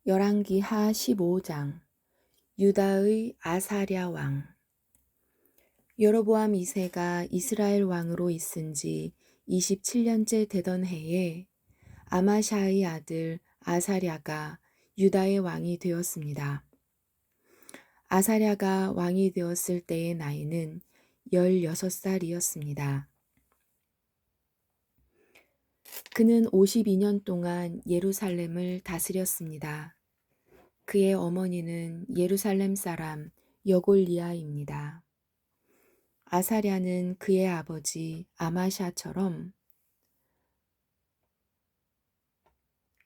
열왕기하 15장 유다의 아사랴 왕. 여로보암 2세가 이스라엘 왕으로 있은 지 27년째 되던 해에 아마샤의 아들 아사랴가 유다의 왕이 되었습니다. 아사랴가 왕이 되었을 때의 나이는 16살이었습니다. 그는 52년 동안 예루살렘을 다스렸습니다. 그의 어머니는 예루살렘 사람 여골리아입니다. 아사랴는 그의 아버지 아마샤처럼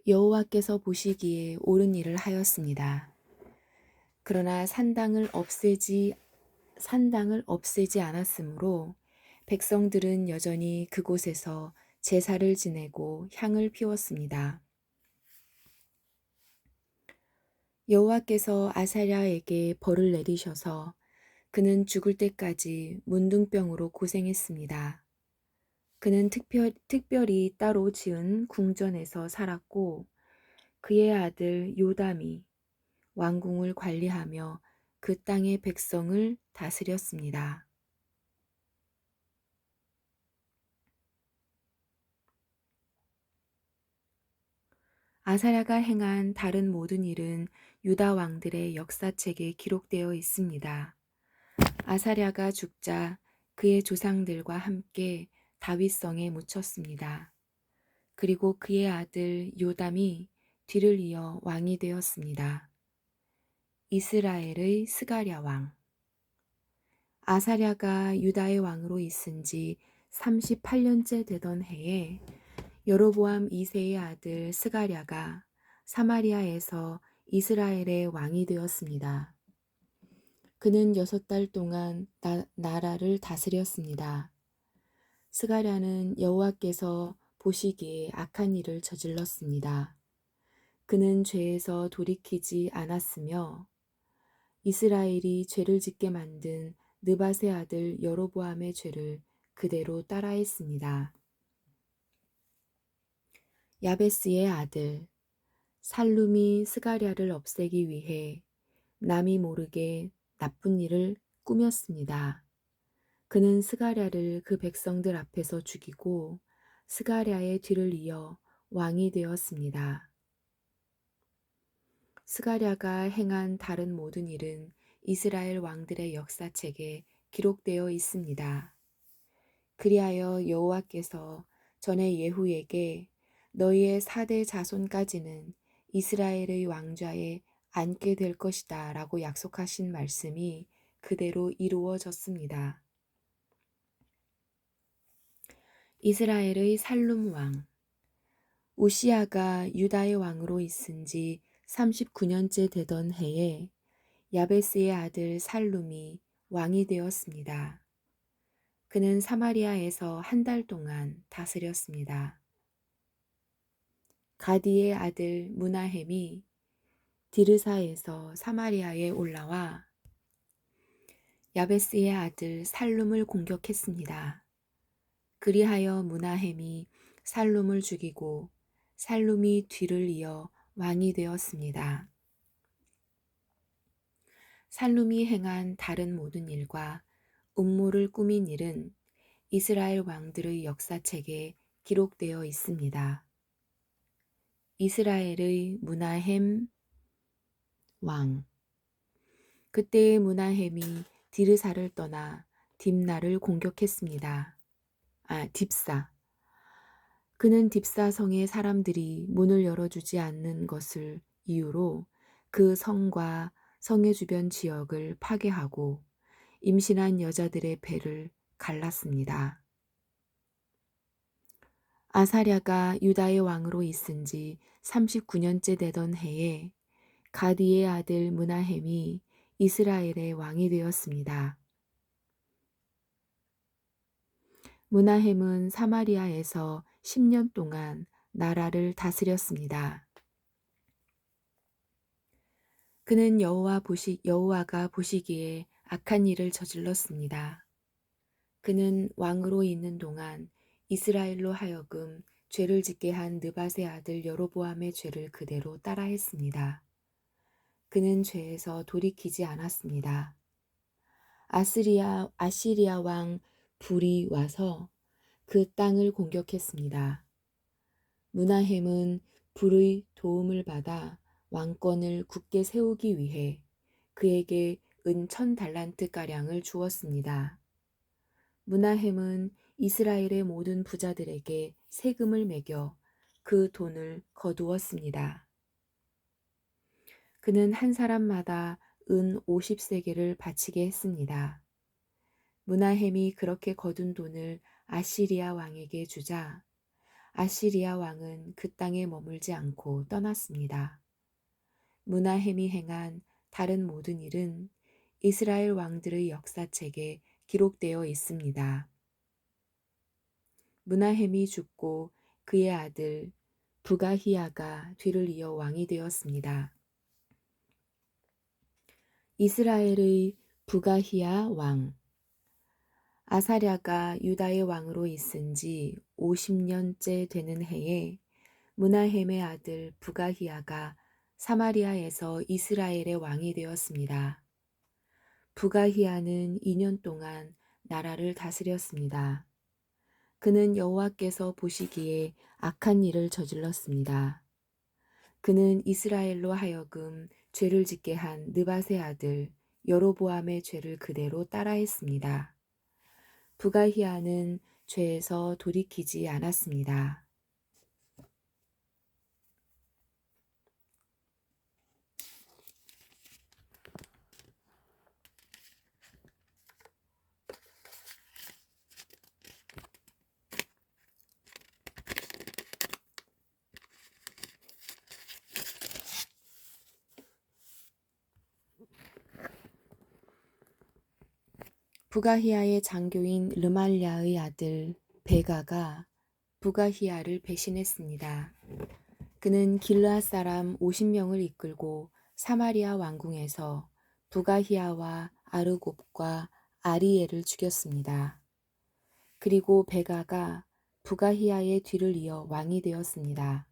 여호와께서 보시기에 옳은 일을 하였습니다. 그러나 산당을 없애지 않았으므로 백성들은 여전히 그곳에서 제사를 지내고 향을 피웠습니다. 여호와께서 아사랴에게 벌을 내리셔서 그는 죽을 때까지 문둥병으로 고생했습니다. 그는 특별히 따로 지은 궁전에서 살았고 그의 아들 요담이 왕궁을 관리하며 그 땅의 백성을 다스렸습니다. 아사랴가 행한 다른 모든 일은 유다 왕들의 역사책에 기록되어 있습니다. 아사랴가 죽자 그의 조상들과 함께 다윗성에 묻혔습니다. 그리고 그의 아들 요담이 뒤를 이어 왕이 되었습니다. 이스라엘의 스가랴 왕. 아사랴가 유다의 왕으로 있은 지 38년째 되던 해에 여로보암 2세의 아들 스가랴가 사마리아에서 이스라엘의 왕이 되었습니다. 그는 6달 동안 나라를 다스렸습니다. 스가랴는 여호와께서 보시기에 악한 일을 저질렀습니다. 그는 죄에서 돌이키지 않았으며 이스라엘이 죄를 짓게 만든 느밧의 아들 여로보암의 죄를 그대로 따라했습니다. 야베스의 아들 살룸이 스가랴를 없애기 위해 남이 모르게 나쁜 일을 꾸몄습니다. 그는 스가랴를 그 백성들 앞에서 죽이고 스가랴의 뒤를 이어 왕이 되었습니다. 스가랴가 행한 다른 모든 일은 이스라엘 왕들의 역사책에 기록되어 있습니다. 그리하여 여호와께서 전에 예후에게 너희의 4대 자손까지는 이스라엘의 왕좌에 앉게 될 것이다 라고 약속하신 말씀이 그대로 이루어졌습니다. 이스라엘의 살룸 왕. 우시아가 유다의 왕으로 있은 지 39년째 되던 해에 야베스의 아들 살룸이 왕이 되었습니다. 그는 사마리아에서 1달 동안 다스렸습니다. 가디의 아들 무나헴이 디르사에서 사마리아에 올라와 야베스의 아들 살룸을 공격했습니다. 그리하여 무나헴이 살룸을 죽이고 살룸이 뒤를 이어 왕이 되었습니다. 살룸이 행한 다른 모든 일과 음모를 꾸민 일은 이스라엘 왕들의 역사책에 기록되어 있습니다. 이스라엘의 무나헴 왕. 그때의 무나헴이 디르사를 떠나 딥나를 공격했습니다. 딥사. 그는 딥사 성의 사람들이 문을 열어주지 않는 것을 이유로 그 성과 성의 주변 지역을 파괴하고 임신한 여자들의 배를 갈랐습니다. 아사랴가 유다의 왕으로 있은 지 39년째 되던 해에 가디의 아들 무나헴이 이스라엘의 왕이 되었습니다. 무나헴은 사마리아에서 10년 동안 나라를 다스렸습니다. 그는 여호와가 보시기에 악한 일을 저질렀습니다. 그는 왕으로 있는 동안 이스라엘로 하여금 죄를 짓게 한 느밧의 아들 여로보암의 죄를 그대로 따라했습니다. 그는 죄에서 돌이키지 않았습니다. 아시리아 왕 불이 와서 그 땅을 공격했습니다. 므나헴은 불의 도움을 받아 왕권을 굳게 세우기 위해 그에게 은 1000달란트가량을 주었습니다. 므나헴은 이스라엘의 모든 부자들에게 세금을 매겨 그 돈을 거두었습니다. 그는 한 사람마다 은 50세겔을 바치게 했습니다. 므나헴이 그렇게 거둔 돈을 아시리아 왕에게 주자 아시리아 왕은 그 땅에 머물지 않고 떠났습니다. 므나헴이 행한 다른 모든 일은 이스라엘 왕들의 역사책에 기록되어 있습니다. 므나헴이 죽고 그의 아들 부가히야가 뒤를 이어 왕이 되었습니다. 이스라엘의 부가히야 왕 아사랴가 유다의 왕으로 있은 지 50년째 되는 해에 므나헴의 아들 부가히야가 사마리아에서 이스라엘의 왕이 되었습니다. 부가히야는 2년 동안 나라를 다스렸습니다. 그는 여호와께서 보시기에 악한 일을 저질렀습니다. 그는 이스라엘로 하여금 죄를 짓게 한 느밧의 아들 여로보암의 죄를 그대로 따라했습니다. 부가히야는 죄에서 돌이키지 않았습니다. 부가히야의 장교인 르말랴의 아들 베가가 부가히야를 배신했습니다. 그는 길르앗 사람 50명을 이끌고 사마리아 왕궁에서 부가히야와 아르곱과 아리엘을 죽였습니다. 그리고 베가가 부가히야의 뒤를 이어 왕이 되었습니다.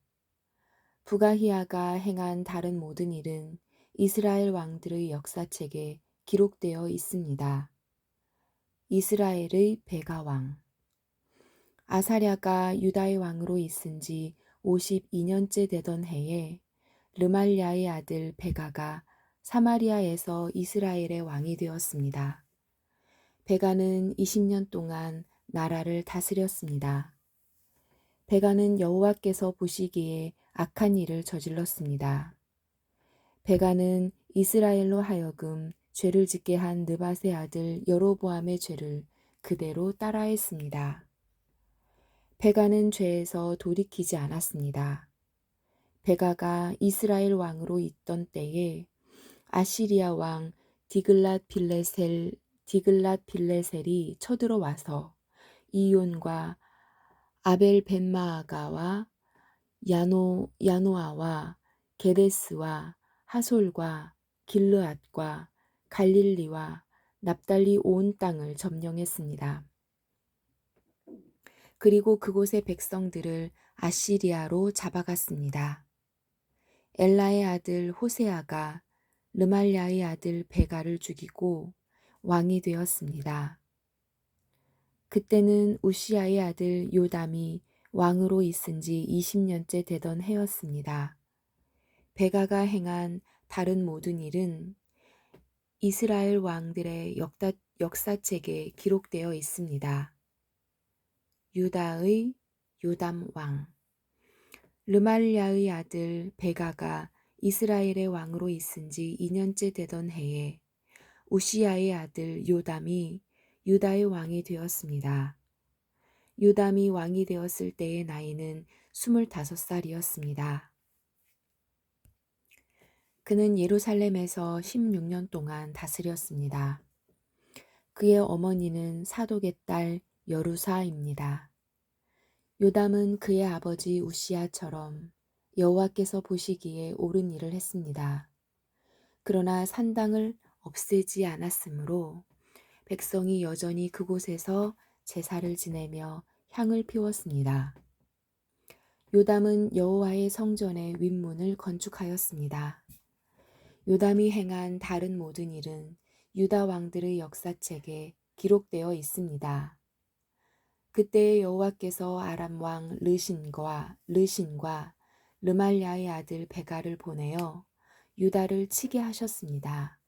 부가히야가 행한 다른 모든 일은 이스라엘 왕들의 역사책에 기록되어 있습니다. 이스라엘의 베가 왕 아사랴가 유다의 왕으로 있은 지 52년째 되던 해에 르말랴의 아들 베가가 사마리아에서 이스라엘의 왕이 되었습니다. 베가는 20년 동안 나라를 다스렸습니다. 베가는 여호와께서 보시기에 악한 일을 저질렀습니다. 베가는 이스라엘로 하여금 죄를 짓게 한 느밧의 아들 여로보암의 죄를 그대로 따라했습니다. 베가는 죄에서 돌이키지 않았습니다. 베가가 이스라엘 왕으로 있던 때에 아시리아 왕 디글랏빌레셀이 쳐들어와서 이온과 아벨 벳마아가와 야노아와 게데스와 하솔과 길르앗과 갈릴리와 납달리 온 땅을 점령했습니다. 그리고 그곳의 백성들을 아시리아로 잡아갔습니다. 엘라의 아들 호세아가 르말랴의 아들 베가를 죽이고 왕이 되었습니다. 그때는 우시아의 아들 요담이 왕으로 있은 지 20년째 되던 해였습니다. 베가가 행한 다른 모든 일은 이스라엘 왕들의 역사책에 기록되어 있습니다. 유다의 요담 왕 르말랴의 아들 베가가 이스라엘의 왕으로 있은 지 2년째 되던 해에 우시아의 아들 요담이 유다의 왕이 되었습니다. 요담이 왕이 되었을 때의 나이는 25살이었습니다. 그는 예루살렘에서 16년 동안 다스렸습니다. 그의 어머니는 사독의 딸 여루사입니다. 요담은 그의 아버지 우시아처럼 여호와께서 보시기에 옳은 일을 했습니다. 그러나 산당을 없애지 않았으므로 백성이 여전히 그곳에서 제사를 지내며 향을 피웠습니다. 요담은 여호와의 성전의 윗문을 건축하였습니다. 요담이 행한 다른 모든 일은 유다 왕들의 역사책에 기록되어 있습니다. 그때 여호와께서 아람 왕 르신과 르말랴의 아들 베가를 보내어 유다를 치게 하셨습니다.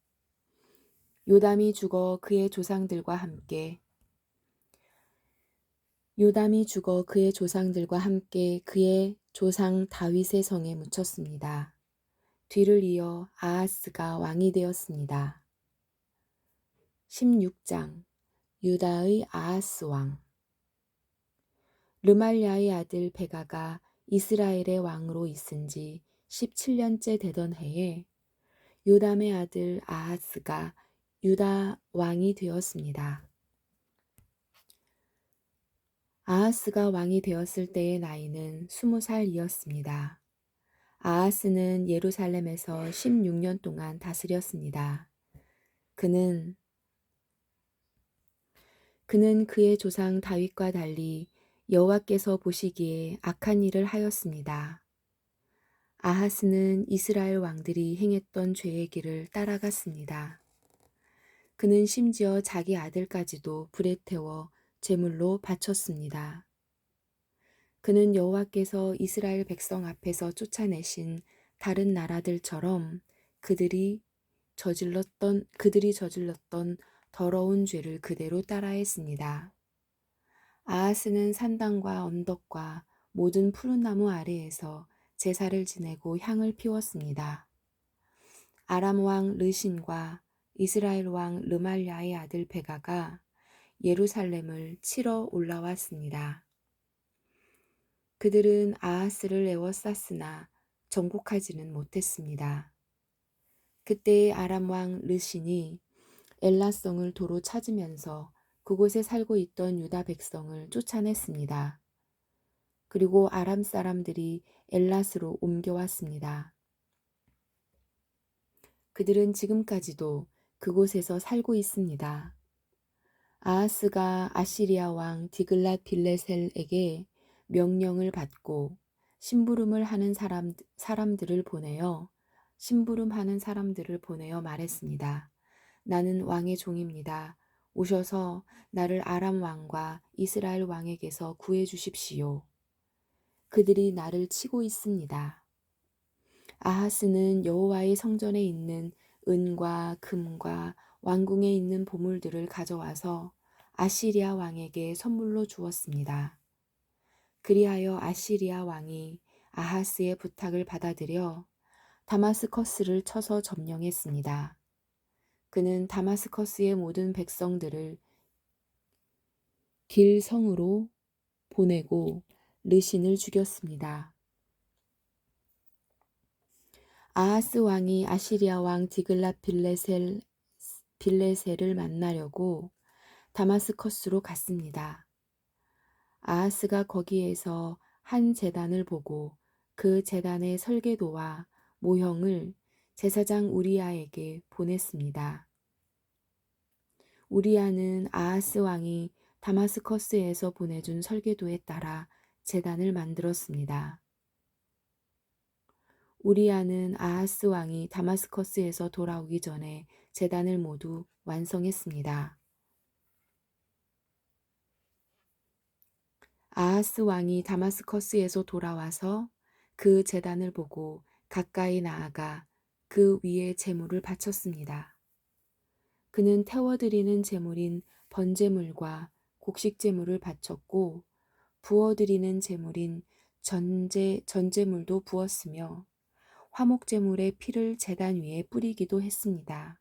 요담이 죽어 그의 조상들과 함께 그의 조상 다윗의 성에 묻혔습니다. 뒤를 이어 아하스가 왕이 되었습니다. 16장 유다의 아하스 왕. 르말랴의 아들 베가가 이스라엘의 왕으로 있은 지 17년째 되던 해에 요담의 아들 아하스가 유다 왕이 되었습니다. 아하스가 왕이 되었을 때의 나이는 20살이었습니다. 아하스는 예루살렘에서 16년 동안 다스렸습니다. 그는 그의 조상 다윗과 달리 여호와께서 보시기에 악한 일을 하였습니다. 아하스는 이스라엘 왕들이 행했던 죄의 길을 따라갔습니다. 그는 심지어 자기 아들까지도 불에 태워 제물로 바쳤습니다. 그는 여호와께서 이스라엘 백성 앞에서 쫓아내신 다른 나라들처럼 그들이 저질렀던 더러운 죄를 그대로 따라했습니다. 아하스는 산당과 언덕과 모든 푸른 나무 아래에서 제사를 지내고 향을 피웠습니다. 아람 왕 르신과 이스라엘 왕 르말랴의 아들 베가가 예루살렘을 치러 올라왔습니다. 그들은 아하스를 에워쌌으나 정복하지는 못했습니다. 그때 아람 왕 르신이 엘라성을 도로 찾으면서 그곳에 살고 있던 유다 백성을 쫓아냈습니다. 그리고 아람 사람들이 엘랏으로 옮겨왔습니다. 그들은 지금까지도 그곳에서 살고 있습니다. 아하스가 아시리아 왕 디글랏 빌레셀에게 명령을 받고 심부름하는 사람들을 보내어 말했습니다. 나는 왕의 종입니다. 오셔서 나를 아람 왕과 이스라엘 왕에게서 구해 주십시오. 그들이 나를 치고 있습니다. 아하스는 여호와의 성전에 있는 은과 금과 왕궁에 있는 보물들을 가져와서 아시리아 왕에게 선물로 주었습니다. 그리하여 아시리아 왕이 아하스의 부탁을 받아들여 다마스커스를 쳐서 점령했습니다. 그는 다마스커스의 모든 백성들을 길성으로 보내고 르신을 죽였습니다. 아하스 왕이 아시리아 왕 디글랏 빌레셀을 만나려고 다마스커스로 갔습니다. 아하스가 거기에서 한 제단을 보고 그 제단의 설계도와 모형을 제사장 우리아에게 보냈습니다. 우리아는 아하스 왕이 다마스커스에서 보내준 설계도에 따라 제단을 만들었습니다. 우리아는 아하스 왕이 다마스커스에서 돌아오기 전에 제단을 모두 완성했습니다. 아하스 왕이 다마스커스에서 돌아와서 그 제단을 보고 가까이 나아가 그 위에 제물을 바쳤습니다. 그는 태워드리는 제물인 번제물과 곡식제물을 바쳤고 부어드리는 제물인 전제물도 부었으며 화목제물의 피를 제단 위에 뿌리기도 했습니다.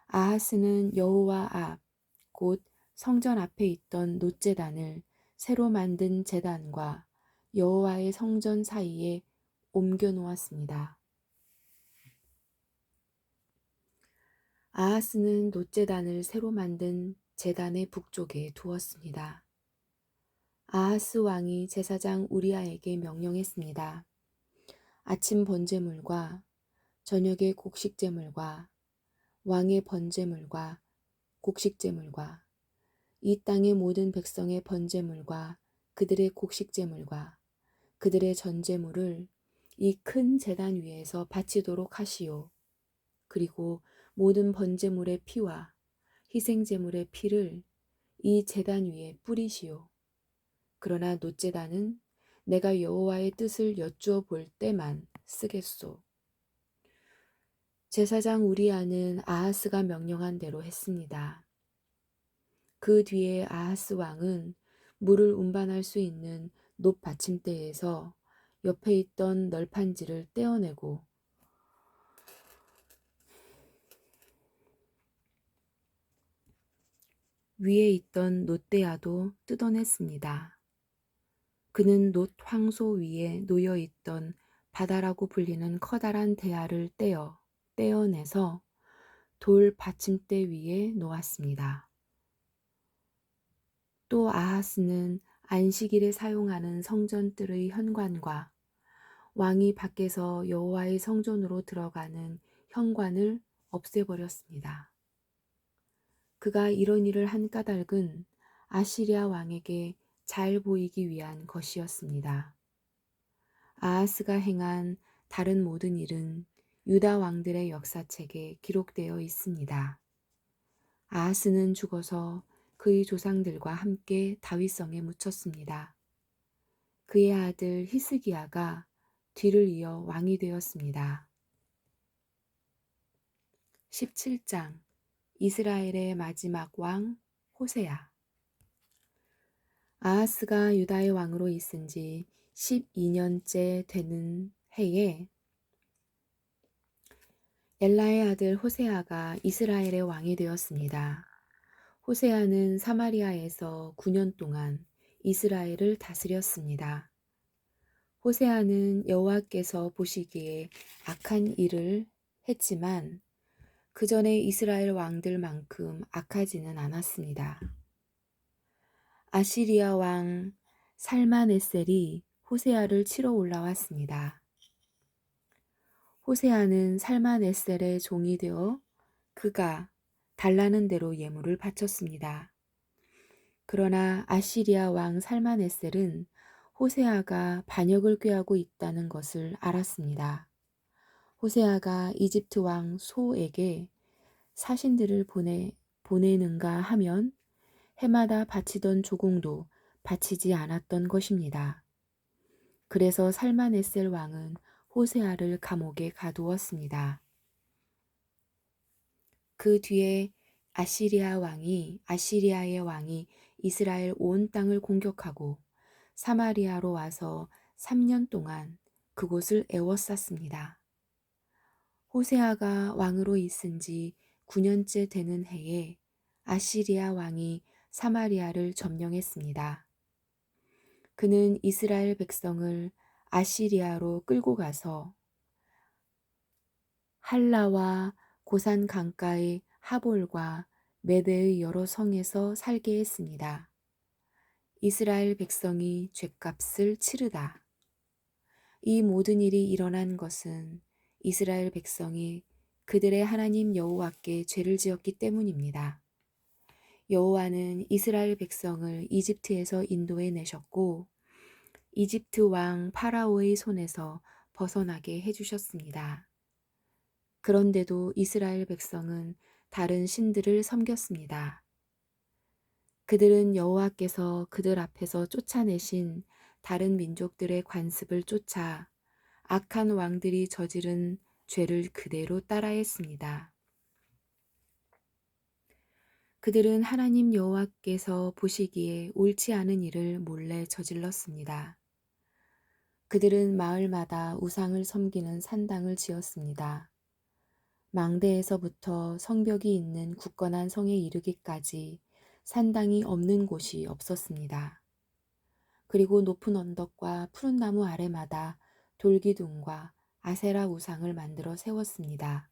아하스는 여호와 앞, 곧 성전 앞에 있던 놋제단을 새로 만든 제단과 여호와의 성전 사이에 옮겨 놓았습니다. 아하스는 놋제단을 새로 만든 제단의 북쪽에 두었습니다. 아하스 왕이 제사장 우리아에게 명령했습니다. 아침 번제물과 저녁의 곡식제물과 왕의 번제물과 곡식제물과 이 땅의 모든 백성의 번제물과 그들의 곡식제물과 그들의 전제물을 이 큰 제단 위에서 바치도록 하시오. 그리고 모든 번제물의 피와 희생제물의 피를 이 제단 위에 뿌리시오. 그러나 놋제단은 내가 여호와의 뜻을 여쭈어 볼 때만 쓰겠소. 제사장 우리아는 아하스가 명령한 대로 했습니다. 그 뒤에 아하스 왕은 물을 운반할 수 있는 놋 받침대에서 옆에 있던 널판지를 떼어내고 위에 있던 놋대야도 뜯어냈습니다. 그는 놋 황소 위에 놓여 있던 바다라고 불리는 커다란 대야를 떼어내서 돌 받침대 위에 놓았습니다. 또 아하스는 안식일에 사용하는 성전뜰의 현관과 왕이 밖에서 여호와의 성전으로 들어가는 현관을 없애버렸습니다. 그가 이런 일을 한 까닭은 아시리아 왕에게 잘 보이기 위한 것이었습니다. 아하스가 행한 다른 모든 일은 유다 왕들의 역사책에 기록되어 있습니다. 아하스는 죽어서 그의 조상들과 함께 다윗성에 묻혔습니다. 그의 아들 히스기야가 뒤를 이어 왕이 되었습니다. 17장 이스라엘의 마지막 왕 호세야. 아하스가 유다의 왕으로 있은 지 12년째 되는 해에 엘라의 아들 호세아가 이스라엘의 왕이 되었습니다. 호세아는 사마리아에서 9년 동안 이스라엘을 다스렸습니다. 호세아는 여호와께서 보시기에 악한 일을 했지만 그 전에 이스라엘 왕들만큼 악하지는 않았습니다. 아시리아 왕 살마네셀이 호세아를 치러 올라왔습니다. 호세아는 살마네셀의 종이 되어 그가 달라는 대로 예물을 바쳤습니다. 그러나 아시리아 왕 살마네셀은 호세아가 반역을 꾀하고 있다는 것을 알았습니다. 호세아가 이집트 왕 소에게 사신들을 보내는가 하면 해마다 바치던 조공도 바치지 않았던 것입니다. 그래서 살마네셀 왕은 호세아를 감옥에 가두었습니다. 그 뒤에 아시리아의 왕이 이스라엘 온 땅을 공격하고 사마리아로 와서 3년 동안 그곳을 에워쌌습니다. 호세아가 왕으로 있은 지 9년째 되는 해에 아시리아 왕이 사마리아를 점령했습니다. 그는 이스라엘 백성을 아시리아로 끌고 가서 할라와 고산 강가의 하볼과 메대의 여러 성에서 살게 했습니다. 이스라엘 백성이 죗값을 치르다. 이 모든 일이 일어난 것은 이스라엘 백성이 그들의 하나님 여호와께 죄를 지었기 때문입니다. 여호와는 이스라엘 백성을 이집트에서 인도해 내셨고 이집트 왕 파라오의 손에서 벗어나게 해주셨습니다. 그런데도 이스라엘 백성은 다른 신들을 섬겼습니다. 그들은 여호와께서 그들 앞에서 쫓아내신 다른 민족들의 관습을 쫓아 악한 왕들이 저지른 죄를 그대로 따라했습니다. 그들은 하나님 여호와께서 보시기에 옳지 않은 일을 몰래 저질렀습니다. 그들은 마을마다 우상을 섬기는 산당을 지었습니다. 망대에서부터 성벽이 있는 굳건한 성에 이르기까지 산당이 없는 곳이 없었습니다. 그리고 높은 언덕과 푸른 나무 아래마다 돌기둥과 아세라 우상을 만들어 세웠습니다.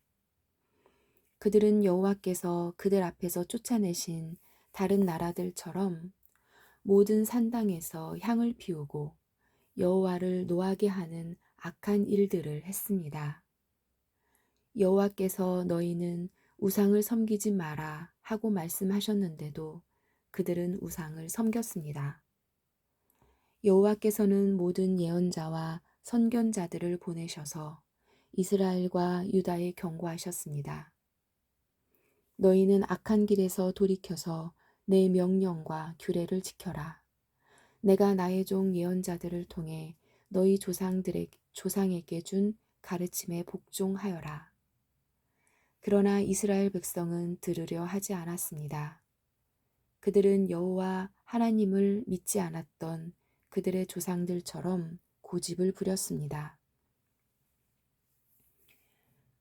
그들은 여호와께서 그들 앞에서 쫓아내신 다른 나라들처럼 모든 산당에서 향을 피우고 여호와를 노하게 하는 악한 일들을 했습니다. 여호와께서 너희는 우상을 섬기지 마라 하고 말씀하셨는데도 그들은 우상을 섬겼습니다. 여호와께서는 모든 예언자와 선견자들을 보내셔서 이스라엘과 유다에 경고하셨습니다. 너희는 악한 길에서 돌이켜서 내 명령과 규례를 지켜라. 내가 나의 종 예언자들을 통해 너희 조상에게 준 가르침에 복종하여라. 그러나 이스라엘 백성은 들으려 하지 않았습니다. 그들은 여호와 하나님을 믿지 않았던 그들의 조상들처럼 고집을 부렸습니다.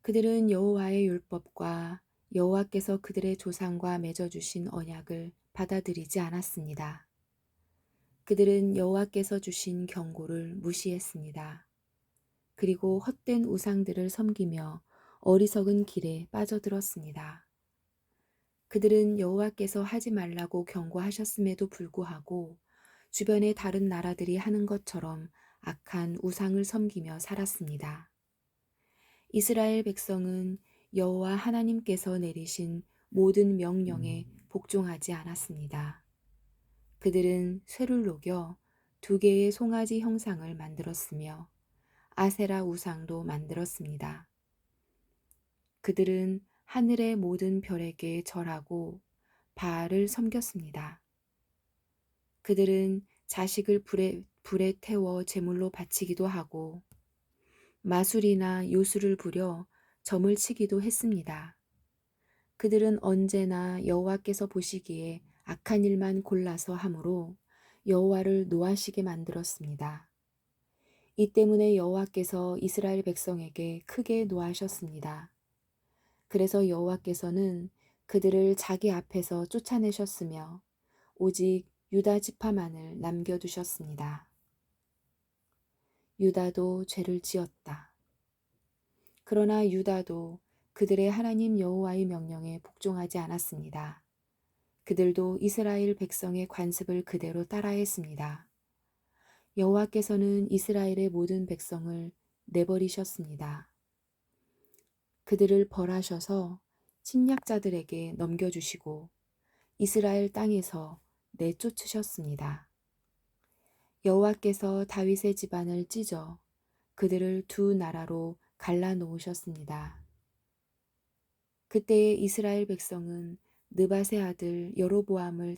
그들은 여호와의 율법과 여호와께서 그들의 조상과 맺어주신 언약을 받아들이지 않았습니다. 그들은 여호와께서 주신 경고를 무시했습니다. 그리고 헛된 우상들을 섬기며 어리석은 길에 빠져들었습니다. 그들은 여호와께서 하지 말라고 경고하셨음에도 불구하고 주변의 다른 나라들이 하는 것처럼 악한 우상을 섬기며 살았습니다. 이스라엘 백성은 여호와 하나님께서 내리신 모든 명령에 복종하지 않았습니다. 그들은 쇠를 녹여 2개의 송아지 형상을 만들었으며 아세라 우상도 만들었습니다. 그들은 하늘의 모든 별에게 절하고 바알을 섬겼습니다. 그들은 자식을 불에 태워 제물로 바치기도 하고 마술이나 요술을 부려 점을 치기도 했습니다. 그들은 언제나 여호와께서 보시기에 악한 일만 골라서 하므로 여호와를 노하시게 만들었습니다. 이 때문에 여호와께서 이스라엘 백성에게 크게 노하셨습니다. 그래서 여호와께서는 그들을 자기 앞에서 쫓아내셨으며 오직 유다 지파만을 남겨두셨습니다. 유다도 죄를 지었다. 그러나 유다도 그들의 하나님 여호와의 명령에 복종하지 않았습니다. 그들도 이스라엘 백성의 관습을 그대로 따라했습니다. 여호와께서는 이스라엘의 모든 백성을 내버리셨습니다. 그들을 벌하셔서 침략자들에게 넘겨주시고 이스라엘 땅에서 내쫓으셨습니다. 여호와께서 다윗의 집안을 찢어 그들을 2나라로 갈라놓으셨습니다. 그때의 이스라엘 백성은 느밧의 아들 여로보암을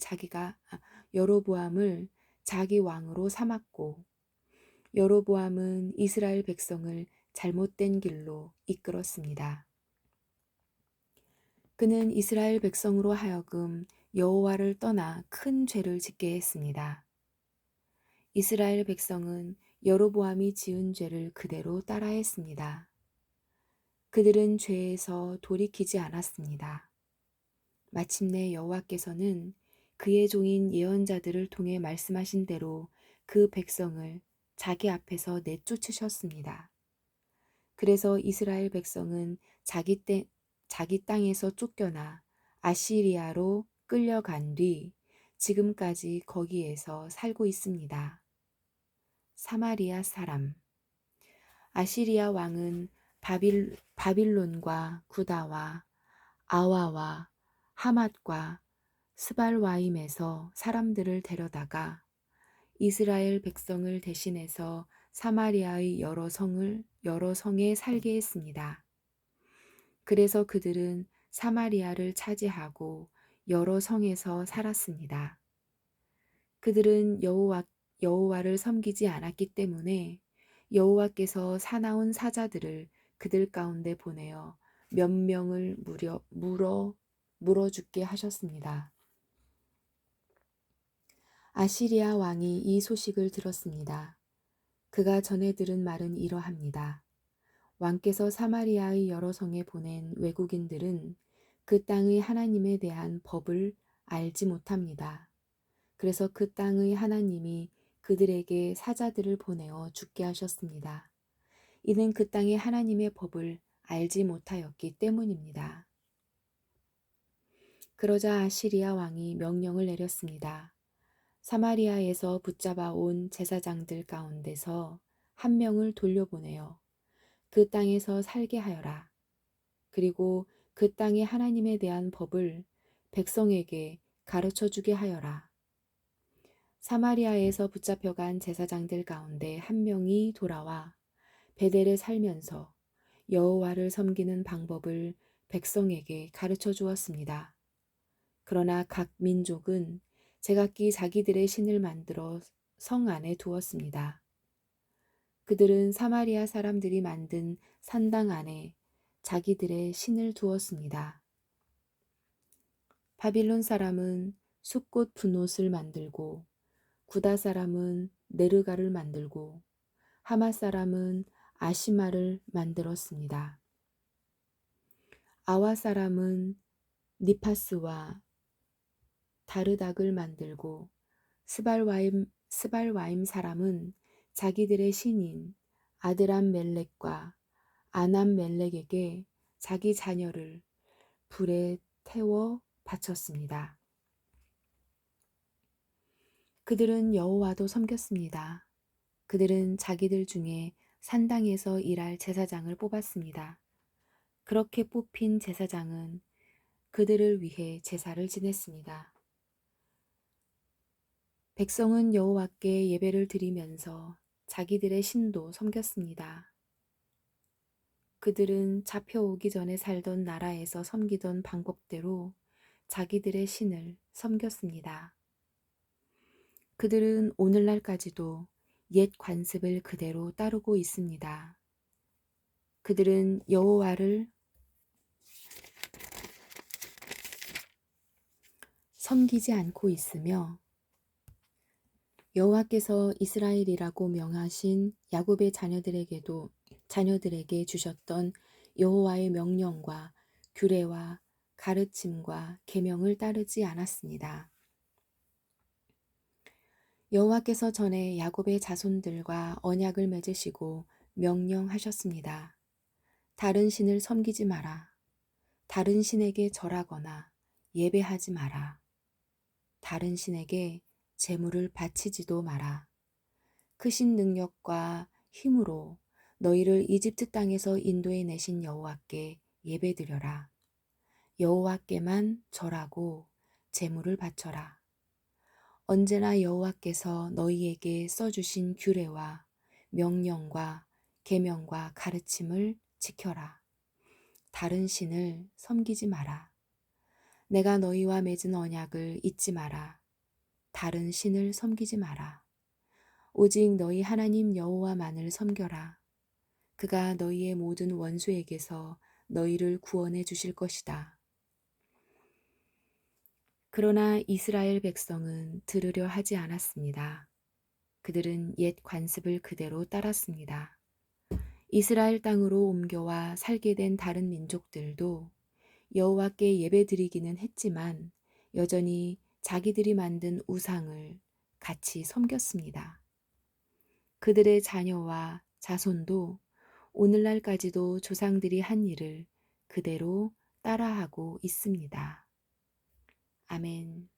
자기 왕으로 삼았고 여로보암은 이스라엘 백성을 잘못된 길로 이끌었습니다. 그는 이스라엘 백성으로 하여금 여호와를 떠나 큰 죄를 짓게 했습니다. 이스라엘 백성은 여로보암이 지은 죄를 그대로 따라했습니다. 그들은 죄에서 돌이키지 않았습니다. 마침내 여호와께서는 그의 종인 예언자들을 통해 말씀하신 대로 그 백성을 자기 앞에서 내쫓으셨습니다. 그래서 이스라엘 백성은 자기 땅에서 쫓겨나 아시리아로 끌려간 뒤 지금까지 거기에서 살고 있습니다. 사마리아 사람. 아시리아 왕은 바빌론과 구다와 아와와 하맛과 스발와임에서 사람들을 데려다가 이스라엘 백성을 대신해서 사마리아의 여러 성에 살게 했습니다. 그래서 그들은 사마리아를 차지하고 여러 성에서 살았습니다. 그들은 여호와를 섬기지 않았기 때문에 여호와께서 사나운 사자들을 그들 가운데 보내어 몇 명을 물어 죽게 하셨습니다. 아시리아 왕이 이 소식을 들었습니다. 그가 전해 들은 말은 이러합니다. 왕께서 사마리아의 여러 성에 보낸 외국인들은 그 땅의 하나님에 대한 법을 알지 못합니다. 그래서 그 땅의 하나님이 그들에게 사자들을 보내어 죽게 하셨습니다. 이는 그 땅의 하나님의 법을 알지 못하였기 때문입니다. 그러자 아시리아 왕이 명령을 내렸습니다. 사마리아에서 붙잡아 온 제사장들 가운데서 한 명을 돌려보내어 그 땅에서 살게 하여라. 그리고 그 땅의 하나님에 대한 법을 백성에게 가르쳐 주게 하여라. 사마리아에서 붙잡혀간 제사장들 가운데 한 명이 돌아와 베델에 살면서 여호와를 섬기는 방법을 백성에게 가르쳐 주었습니다. 그러나 각 민족은 제각기 자기들의 신을 만들어 성 안에 두었습니다. 그들은 사마리아 사람들이 만든 산당 안에 자기들의 신을 두었습니다. 바빌론 사람은 숫꽃 분옷을 만들고, 구다 사람은 네르가를 만들고, 하마 사람은 아시마를 만들었습니다. 아와 사람은 니파스와 다르닥을 만들고, 스발와임 사람은 자기들의 신인 아드람 멜렉과 아남 멜렉에게 자기 자녀를 불에 태워 바쳤습니다. 그들은 여호와도 섬겼습니다. 그들은 자기들 중에 산당에서 일할 제사장을 뽑았습니다. 그렇게 뽑힌 제사장은 그들을 위해 제사를 지냈습니다. 백성은 여호와께 예배를 드리면서 자기들의 신도 섬겼습니다. 그들은 잡혀오기 전에 살던 나라에서 섬기던 방법대로 자기들의 신을 섬겼습니다. 그들은 오늘날까지도 옛 관습을 그대로 따르고 있습니다. 그들은 여호와를 섬기지 않고 있으며 여호와께서 이스라엘이라고 명하신 야곱의 자녀들에게 주셨던 여호와의 명령과 규례와 가르침과 계명을 따르지 않았습니다. 여호와께서 전에 야곱의 자손들과 언약을 맺으시고 명령하셨습니다. 다른 신을 섬기지 마라. 다른 신에게 절하거나 예배하지 마라. 다른 신에게 제물을 바치지도 마라. 크신 능력과 힘으로 너희를 이집트 땅에서 인도해 내신 여호와께 예배드려라. 여호와께만 절하고 제물을 바쳐라. 언제나 여호와께서 너희에게 써주신 규례와 명령과 계명과 가르침을 지켜라. 다른 신을 섬기지 마라. 내가 너희와 맺은 언약을 잊지 마라. 다른 신을 섬기지 마라. 오직 너희 하나님 여호와만을 섬겨라. 그가 너희의 모든 원수에게서 너희를 구원해 주실 것이다. 그러나 이스라엘 백성은 들으려 하지 않았습니다. 그들은 옛 관습을 그대로 따랐습니다. 이스라엘 땅으로 옮겨와 살게 된 다른 민족들도 여호와께 예배드리기는 했지만 여전히 자기들이 만든 우상을 같이 섬겼습니다. 그들의 자녀와 자손도 오늘날까지도 조상들이 한 일을 그대로 따라하고 있습니다. 아멘.